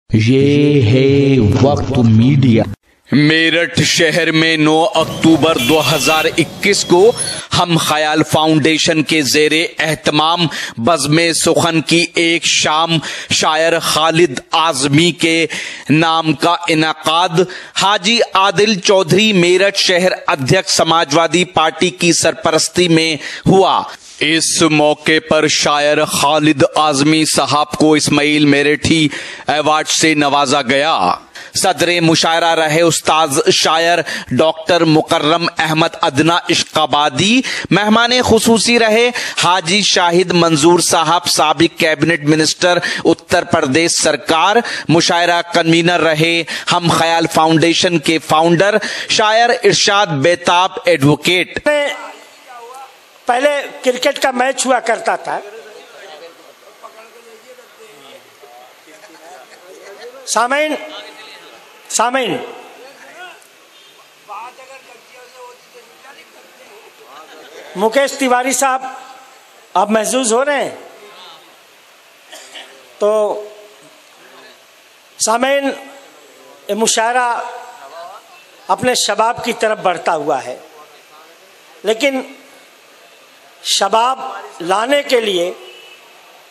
ये है वक्त मीडिया। मेरठ शहर में 9 अक्टूबर 2021 को हम ख्याल फाउंडेशन के ज़ेरे एहतमाम बज़्म सुखन की एक शाम शायर खालिद आज़मी के नाम का इनाकाद हाजी आदिल चौधरी मेरठ शहर अध्यक्ष समाजवादी पार्टी की सरपरस्ती में हुआ। इस मौके पर शायर खालिद आज़मी साहब को इस्माइल मेरठी अवार्ड से नवाजा गया। सदरे मुशायरा रहे उस्ताद शायर डॉक्टर मुकर्रम अहमद अदना इश्काबादी। मेहमान खुसूसी रहे हाजी शाहिद मंजूर साहब, साबिक कैबिनेट मिनिस्टर उत्तर प्रदेश सरकार। मुशायरा कन्वीनर रहे हम ख्याल फाउंडेशन के फाउंडर शायर इरशाद बेताब एडवोकेट। पहले क्रिकेट का मैच हुआ करता था, सामीन मुकेश तिवारी साहब आप महसूस हो रहे हैं? तो सामीन मुशायरा अपने शबाब की तरफ बढ़ता हुआ है, लेकिन शबाब लाने के लिए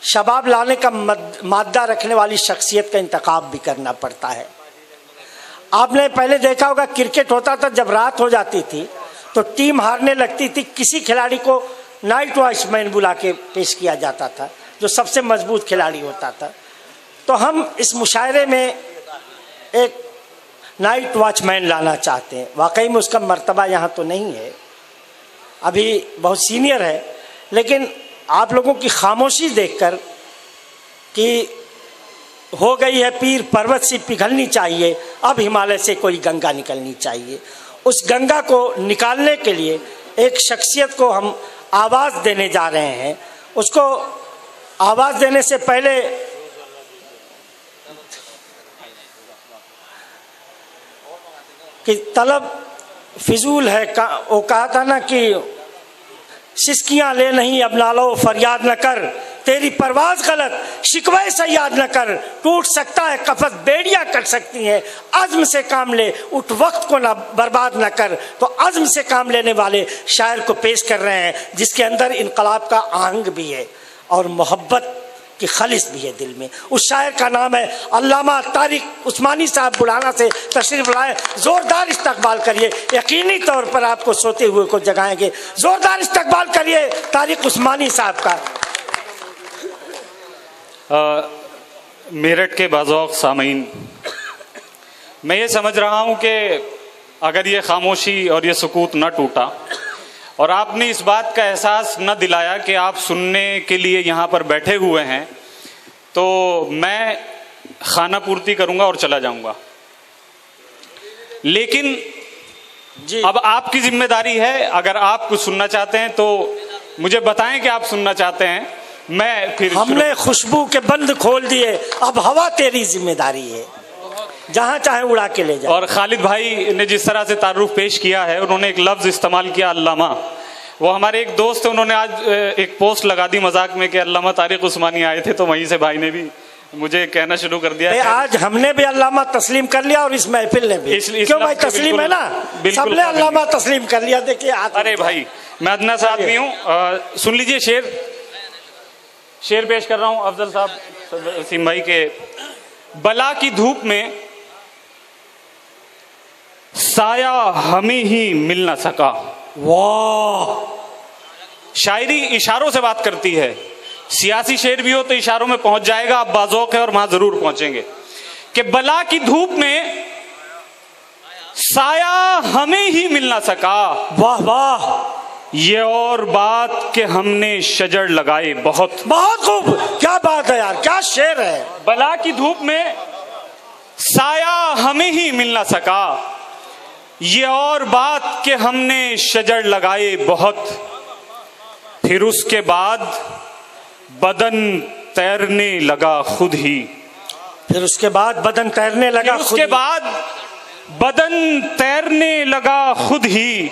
शबाब लाने का मादा रखने वाली शख्सियत का इंतखाब भी करना पड़ता है। आपने पहले देखा होगा क्रिकेट होता था, जब रात हो जाती थी तो टीम हारने लगती थी, किसी खिलाड़ी को नाइट वॉचमैन बुला के पेश किया जाता था जो सबसे मजबूत खिलाड़ी होता था। तो हम इस मुशायरे में एक नाइट वॉचमैन लाना चाहते हैं। वाकई में उसका मर्तबा यहाँ तो नहीं है, अभी बहुत सीनियर है, लेकिन आप लोगों की खामोशी देखकर कि हो गई है पीर पर्वत से पिघलनी चाहिए, अब हिमालय से कोई गंगा निकलनी चाहिए। उस गंगा को निकालने के लिए एक शख्सियत को हम आवाज़ देने जा रहे हैं। उसको आवाज़ देने से पहले कि तलब फिजूल है, वो कहा था ना कि सिस्कियां ले नहीं अब नालो फरियाद न कर, तेरी परवाज गलत शिकवे से याद न कर, टूट सकता है कफस बेड़ियां कट सकती हैं, अज़्म से काम ले उठ वक्त को ना बर्बाद न कर। तो अज़्म से काम लेने वाले शायर को पेश कर रहे हैं, जिसके अंदर इनकलाब का आहंग भी है और मोहब्बत की खलिस भी है दिल में। उस शायर का नाम है अल्लामा तारिक उस्मानी साहब। बुढ़ाना से तशरीफ लाए, जोरदार इस्तकबाल करिए, यकीनी तौर पर आपको सोते हुए को जगाएंगे। जोरदार इस्तकबाल करिए तारिक उस्मानी साहब का। मेरठ के बाज़ौक़ सामीन, मैं ये समझ रहा हूँ कि अगर ये खामोशी और ये सुकूत न टूटा और आपने इस बात का एहसास न दिलाया कि आप सुनने के लिए यहाँ पर बैठे हुए हैं, तो मैं खाना पूर्ति करूँगा और चला जाऊँगा। लेकिन जी अब आपकी जिम्मेदारी है, अगर आप कुछ सुनना चाहते हैं तो मुझे बताएं कि आप सुनना चाहते हैं। मैं फिर हमने खुशबू के बंद खोल दिए, अब हवा तेरी जिम्मेदारी है, जहाँ चाहे उड़ा के ले जाए। और खालिद भाई ने जिस तरह से तारुफ पेश किया है, उन्होंने एक लफ्ज़ इस्तेमाल किया अल्लामा। वो हमारे एक दोस्त हैं, उन्होंने आज एक पोस्ट लगा दी मजाक में कि अल्लामा तारिक उस्मानी आए थे, तो वहीं से भाई ने भी मुझे कहना शुरू कर दिया। आज हमने भी अल्लामा तस्लीम कर लिया और इस महफिल ने भी। क्यों भाई, तस्लीम है ना, सबने अल्लामा तस्लीम कर लिया। देखिए अरे भाई, मैं अदना सा आदमी हूँ। सुन लीजिए शेर पेश कर रहा हूँ अफजल साहब वसीम भाई के। बला की धूप में साया हमें ही मिल ना सका। वाह, शायरी इशारों से बात करती है। सियासी शेर भी हो तो इशारों में पहुंच जाएगा, आप बाज़ौक़ है और वहां जरूर पहुंचेंगे। कि बला की धूप में साया हमें ही मिल ना सका। वाह वाह, ये और बात कि हमने शजर लगाए बहुत। बहुत खूब, क्या बात है यार, क्या शेर है। बला की धूप में साया हमें ही मिल ना सका, ये और बात कि हमने शजर लगाए बहुत। फिर उसके बाद बदन तैरने लगा खुद ही। फिर उसके बाद बदन तैरने लगा, उसके बाद बदन तैरने लगा खुद ही।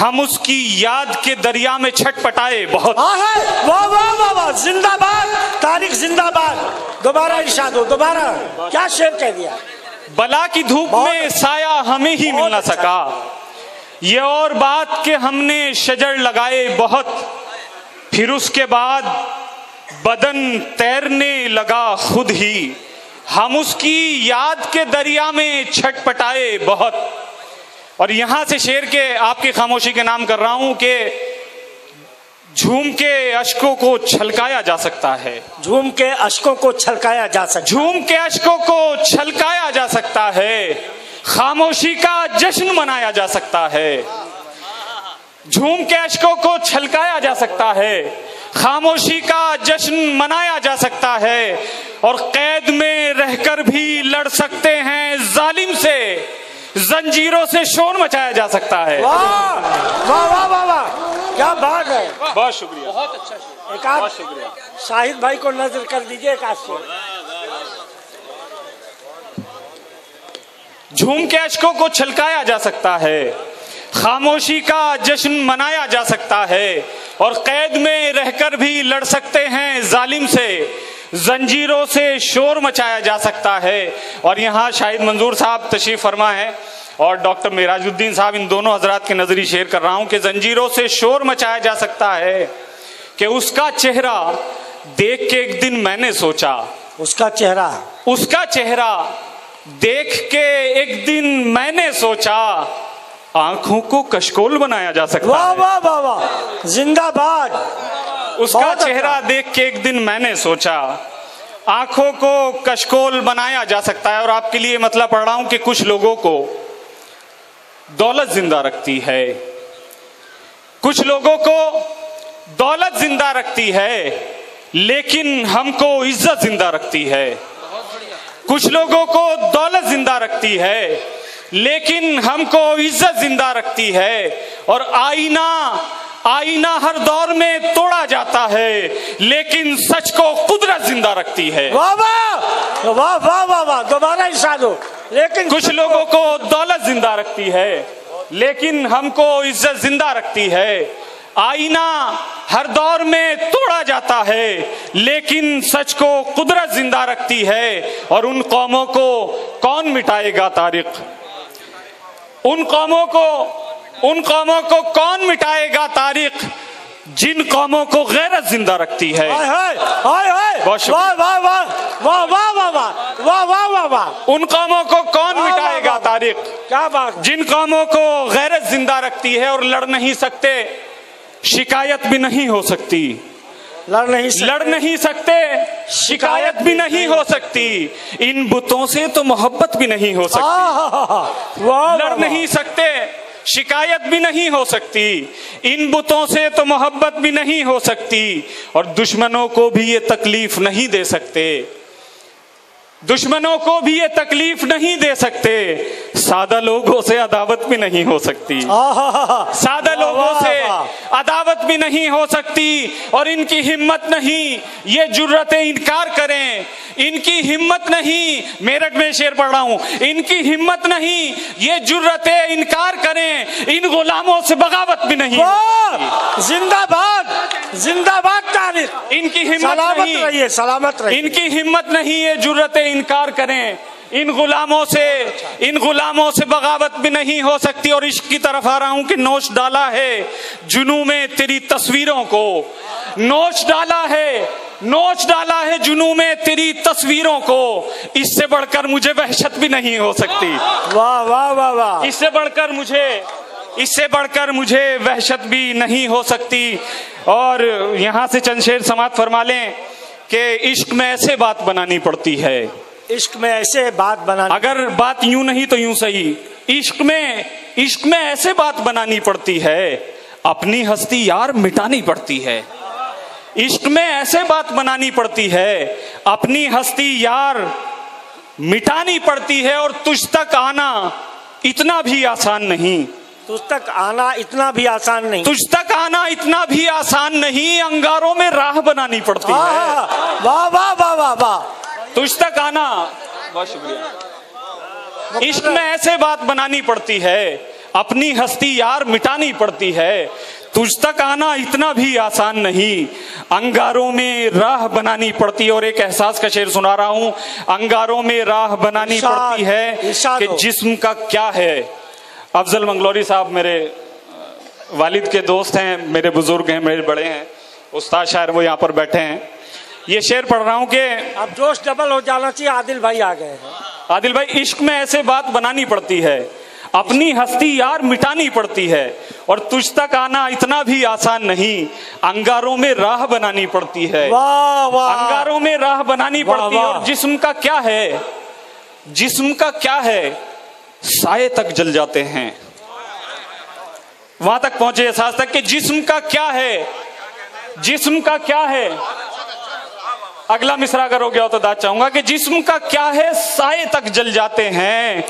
हम उसकी याद के दरिया में छटपटाए बहुत। वाह वाह वाह वाह, जिंदाबाद तारिक जिंदाबाद। दोबारा इरशाद हो, दोबारा क्या शेर कह दिया। बला की धूप में साया हमें ही मिल न सका, ये और बात के हमने शजर लगाए बहुत, फिर उसके बाद बदन तैरने लगा खुद ही, हम उसकी याद के दरिया में छटपटाए बहुत। और यहां से शेर के आपकी खामोशी के नाम कर रहा हूं कि झूम के अश्कों को छलकाया जा सकता है, झूम के अश्कों को छलकाया जा सकता, झूम के अश्कों को छलकाया जा सकता है, खामोशी का जश्न मनाया जा सकता है। झूम के अश्कों को छलकाया जा सकता है, खामोशी का जश्न मनाया जा सकता है, और कैद में रहकर भी लड़ सकते हैं जालिम से, जंजीरों से शोर मचाया जा सकता है। वाह वाह वाह वाह वाह, क्या बात है। बहुत शुक्रिया, बहुत अच्छा। एक आध शुक्रिया। शाहिद भाई को नजर कर दीजिए एक आध शेर। झूम के अश्कों को छलकाया जा सकता है, खामोशी का जश्न मनाया जा सकता है, और कैद में रहकर भी लड़ सकते हैं जालिम से, जंजीरों से शोर मचाया जा सकता है। और यहाँ शाहिद मंजूर साहब तशरीफ फरमा है और डॉक्टर मेराजुद्दीन साहब, इन दोनों हजरात के नजरी शेयर कर रहा हूं कि जंजीरों से शोर मचाया जा सकता है कि उसका चेहरा देख के एक दिन मैंने सोचा, उसका चेहरा देख के एक दिन मैंने सोचा, आंखों को कशकोल बनाया जा सकता वाह है। वाह वाह वाह, जिंदाबाद। उसका चेहरा देख के एक दिन मैंने सोचा, आंखों को कशकोल बनाया जा सकता है। और आपके लिए मतलब पढ़ रहा हूं कि कुछ लोगों को दौलत जिंदा रखती है, कुछ लोगों को दौलत जिंदा रखती है, लेकिन हमको इज्जत जिंदा रखती है। कुछ लोगों को दौलत जिंदा रखती है, लेकिन हमको इज्जत जिंदा रखती है। और आईना हर दौर में तोड़ा जाता है, लेकिन सच को कुदरत जिंदा रखती है। वाह वाह वाह वाह वाह वाह, दोबारा इरशाद हो। लेकिन कुछ लोगों को दौलत जिंदा रखती है, लेकिन हमको इज्जत जिंदा रखती है। आईना हर दौर में तोड़ा जाता है, लेकिन सच को कुदरत जिंदा रखती है। और उन कौमों को कौन मिटाएगा तारिक, उन कौमों को कौन मिटाएगा तारिक, जिन कौमों को गैरत जिंदा रखती है। उन कौमों को कौन मिटाएगा तारिक, क्या बात, जिन कौमों को गैरत जिंदा रखती है और लड़ नहीं सकते, शिकायत भी नहीं हो सकती, लड़ नहीं सकते, शिकायत भी नहीं हो सकती। इन बुतों से तो मोहब्बत भी नहीं हो सकती, लड़ नहीं सकते, शिकायत भी नहीं हो सकती। इन बुतों से तो मोहब्बत भी नहीं हो सकती, और दुश्मनों को भी ये तकलीफ नहीं दे सकते, दुश्मनों को भी ये तकलीफ नहीं दे सकते। सादा लोगों से अदावत भी नहीं हो सकती, सादा लोगों से अदावत भी नहीं हो सकती। और इनकी हिम्मत नहीं ये जुर्रतें इनकार करें, इनकी हिम्मत नहीं, मेरठ में शेर पढ़ रहा हूं, इनकी हिम्मत नहीं ये जुर्रतें इनकार करें, इन गुलामों से बगावत भी नहीं। जिंदाबाद जिंदाबाद तारीख, इनकी हिम्मत नहीं, सलामत रहिए, इनकी हिम्मत नहीं ये जुर्रतें इनकार करें, इन गुलामों से बगावत भी नहीं हो सकती। और इश्क की तरफ आ रहा हूं कि नोच डाला है जुनू में तेरी तस्वीरों को, नोच डाला है जुनू में तेरी तस्वीरों को, इससे बढ़कर मुझे वहशत भी नहीं हो सकती। वाह वाह वाह वाह, इससे बढ़कर मुझे वहशत भी नहीं हो सकती। और यहां से चंद शेर समाप्त फरमा लें कि इश्क में ऐसे बात बनानी पड़ती है, इश्क में ऐसे बात बनानी, अगर बात यूं नहीं तो यूं सही, इश्क में ऐसे बात बनानी पड़ती है, अपनी हस्ती यार मिटानी पड़ती है। इश्क में ऐसे बात बनानी पड़ती है, अपनी हस्ती यार मिटानी पड़ती है। और तुझ तक आना इतना भी आसान नहीं, तुझ तक आना इतना भी आसान नहीं, तुझ तक आना इतना भी आसान नहीं, अंगारों में राह बनानी पड़ती है। वाह वाह वाह वाह वाह, तुझ तक आना, बहुत शुक्रिया। इश्क में ऐसे बात बनानी पड़ती है, अपनी हस्ती यार मिटानी पड़ती है, तुझ तक आना इतना भी आसान नहीं, अंगारों में राह बनानी पड़ती है। और एक एहसास का शेर सुना रहा हूं, अंगारों में राह बनानी पड़ती है कि जिस्म का क्या है। अफजल मंगलौरी साहब मेरे वालिद के दोस्त हैं, मेरे बुजुर्ग हैं, मेरे बड़े हैं, उस्ताद शायर, वो यहाँ पर बैठे हैं। ये शेर पढ़ रहा हूं कि अब जोश डबल हो जाना चाहिए। आदिल भाई आ गए हैं। आदिल भाई, इश्क में ऐसे बात बनानी पड़ती है, अपनी हस्ती यार मिटानी पड़ती है, और तुझ तक आना इतना भी आसान नहीं, अंगारों में राह बनानी पड़ती है। वाह वाह, अंगारों में राह बनानी पड़ती है। और जिस्म का क्या है, जिस्म का क्या है, साए तक जल जाते हैं। वहां तक पहुंचे एहसास तक कि जिस्म का क्या है, जिस्म का क्या है। अगला मिसरा अगर हो गया हो तो दाद चाहूंगा कि जिस्म का क्या है, साए तक जल जाते हैं,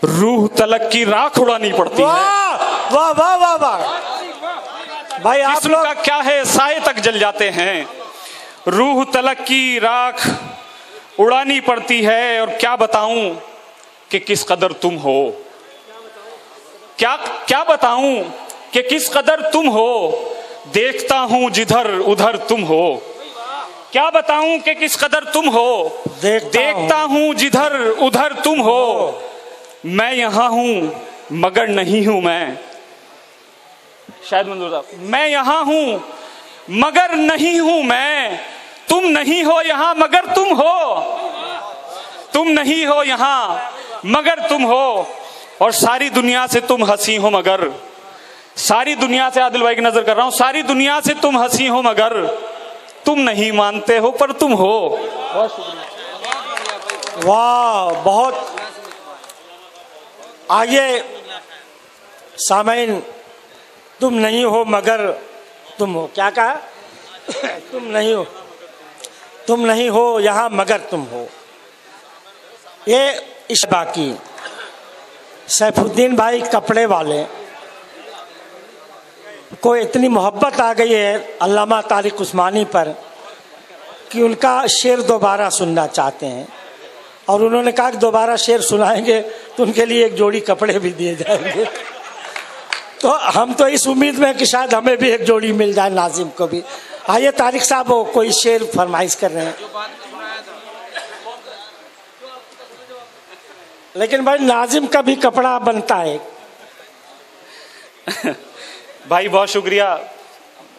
रूह तलक की राख उड़ानी पड़ती है। वाह वाह वाह वाह भाई, आप जिस्म का क्या है, साए तक जल जाते हैं, रूह तलक की राख उड़ानी पड़ती है। और क्या बताऊं कि किस कदर तुम हो, क्या बताऊं कि किस कदर तुम हो, देखता हूं जिधर उधर तुम हो। क्या बताऊं कि किस कदर तुम हो, देखता हूं जिधर उधर तुम हो। मैं यहां हूं मगर नहीं हूं मैं, शायद मंजूर साहब, मैं यहां हूं मगर नहीं हूं मैं, तुम नहीं हो यहां मगर तुम हो, तुम नहीं हो यहां मगर तुम हो। और सारी दुनिया से तुम हंसी हो मगर, सारी दुनिया से, आदिल भाई की नजर कर रहा हूं, सारी दुनिया से तुम हंसी हो मगर तुम नहीं मानते हो पर तुम हो। वाह, बहुत। आइए सामईन, तुम नहीं हो मगर तुम हो। क्या कहा? तुम नहीं हो यहाँ मगर तुम हो। ये इस बाकी सैफुद्दीन भाई कपड़े वाले को इतनी मोहब्बत आ गई है अल्लामा तारिक उस्मानी पर कि उनका शेर दोबारा सुनना चाहते हैं, और उन्होंने कहा कि दोबारा शेर सुनाएंगे तो उनके लिए एक जोड़ी कपड़े भी दिए जाएंगे। तो हम तो इस उम्मीद में कि शायद हमें भी एक जोड़ी मिल जाए, नाजिम को भी। आइए तारिक साहब, वो कोई शेर फरमाइश कर रहे हैं, लेकिन भाई नाजिम का भी कपड़ा बनता है। भाई बहुत शुक्रिया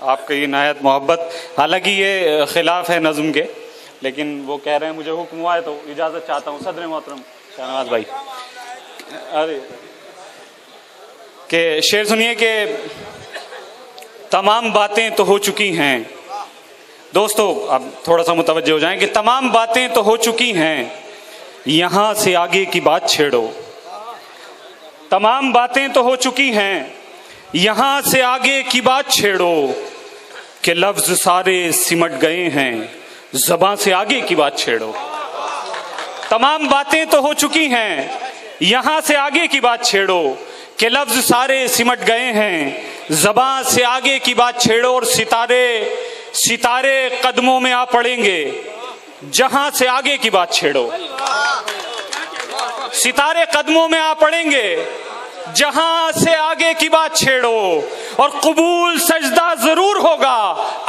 आपकी इनायत मोहब्बत। हालांकि ये खिलाफ है नज़्म के, लेकिन वो कह रहे हैं मुझे हुक्म हुआ है तो इजाज़त चाहता हूँ। सदर मोहतरम शाहनवाज भाई, अरे के शेर सुनिए कि तमाम बातें तो हो चुकी हैं। दोस्तों अब थोड़ा सा मुतवज्जे हो जाएं कि तमाम बातें तो हो चुकी हैं, यहां से आगे की बात छेड़ो। तमाम बातें तो हो चुकी हैं, यहां से आगे की बात छेड़ो, कि लफ्ज सारे सिमट गए हैं, ज़बां से आगे की बात छेड़ो। तमाम बातें तो हो चुकी हैं, यहां से आगे की बात छेड़ो, कि लफ्ज सारे सिमट गए हैं, ज़बां से आगे की बात छेड़ो। और सितारे कदमों में आ पड़ेंगे, जहां से आगे की बात छेड़ो। सितारे कदमों में आ पड़ेंगे, जहां से आगे की बात छेड़ो, और कबूल सजदा जरूर होगा,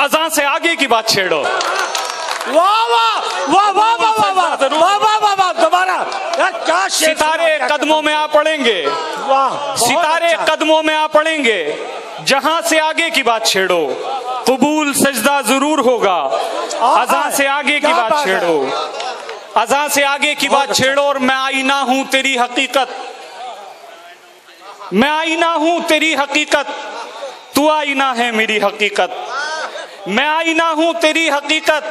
अज़ां से आगे की बात छेड़ो। वाह वाह वाह वाह वाह वाह वाह वाह वाह वाह, दोबारा क्या? सितारे कदमों में आ पड़ेंगे, वाह, सितारे कदमों में आ पड़ेंगे, जहां से आगे की बात छेड़ो, कबूल सजदा जरूर होगा, अज़ां से आगे की बात छेड़ो, अज़ां से आगे की बात छेड़ो। और मैं आईना हूं तेरी हकीकत, मैं आईना हूं तेरी हकीकत, तू आईना है मेरी हकीकत। मैं आईना हूं तेरी हकीकत,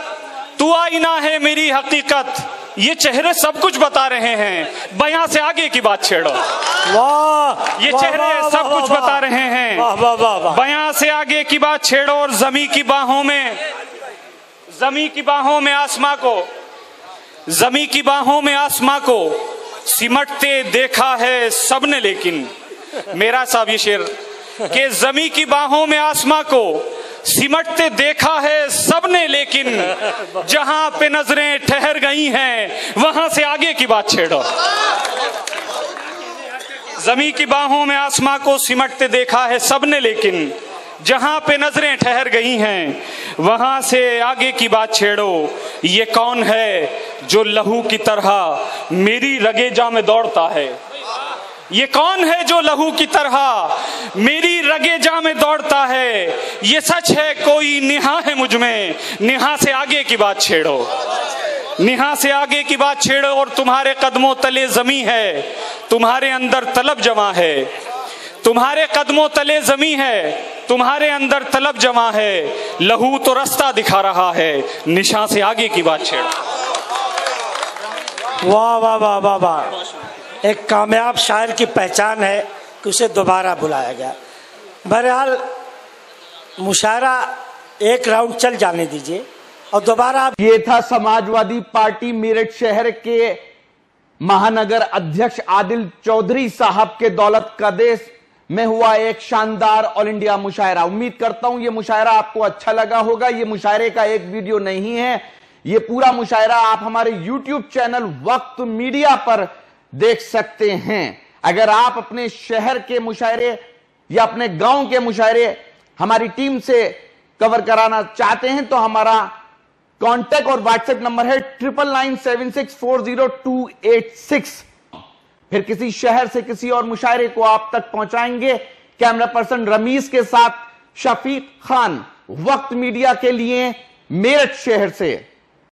तू आईना है मेरी हकीकत। ये चेहरे सब कुछ बता रहे हैं, बयां से आगे की बात छेड़ो। वाह, ये चेहरे सब कुछ बता रहे हैं, बयां से आगे की बात छेड़ो। और ज़मी की बाहों में आसमां को, ज़मी की बाहों में आसमां को सिमटते देखा है सबने, लेकिन मेरा साहब ये शेर कि ज़मी की बाहों में आसमां को सिमटते देखा है सबने, लेकिन जहां पे नजरें ठहर गई हैं, वहां से आगे की बात छेड़ो। जमी की बाहों में आसमां को सिमटते देखा है सबने, लेकिन जहां पे नजरें ठहर गई हैं वहां से आगे की बात छेड़ो। ये कौन है जो लहू की तरह मेरी रगेजा में दौड़ता है? ये कौन है जो लहू की तरह मेरी रगेजा में दौड़ता है? ये सच है कोई निहा है मुझ में, निहा से आगे की बात छेड़ो, निहा से आगे की बात छेड़ो। और तुम्हारे कदमों तले जमी है, तुम्हारे अंदर तलब जमा है, तुम्हारे कदमों तले जमी है, तुम्हारे अंदर तलब जमा है। लहू तो रास्ता दिखा रहा है, निशा से आगे की बात छेड़ो। वाह वाह वाह वाह वाह। एक कामयाब शायर की पहचान है कि उसे दोबारा बुलाया गया। बहरहाल मुशायरा एक राउंड चल जाने दीजिए और दोबारा। ये था समाजवादी पार्टी मेरठ शहर के महानगर अध्यक्ष आदिल चौधरी साहब के दौलत कदेस में हुआ एक शानदार ऑल इंडिया मुशायरा। उम्मीद करता हूं ये मुशायरा आपको अच्छा लगा होगा। ये मुशायरे का एक वीडियो नहीं है, ये पूरा मुशायरा आप हमारे YouTube चैनल वक्त मीडिया पर देख सकते हैं। अगर आप अपने शहर के मुशायरे या अपने गांव के मुशायरे हमारी टीम से कवर कराना चाहते हैं तो हमारा कांटेक्ट और व्हाट्सएप नंबर है 9997640286। फिर किसी शहर से किसी और मुशायरे को आप तक पहुंचाएंगे। कैमरा पर्सन रमीज के साथ शफीक खान, वक्त मीडिया के लिए मेरठ शहर से।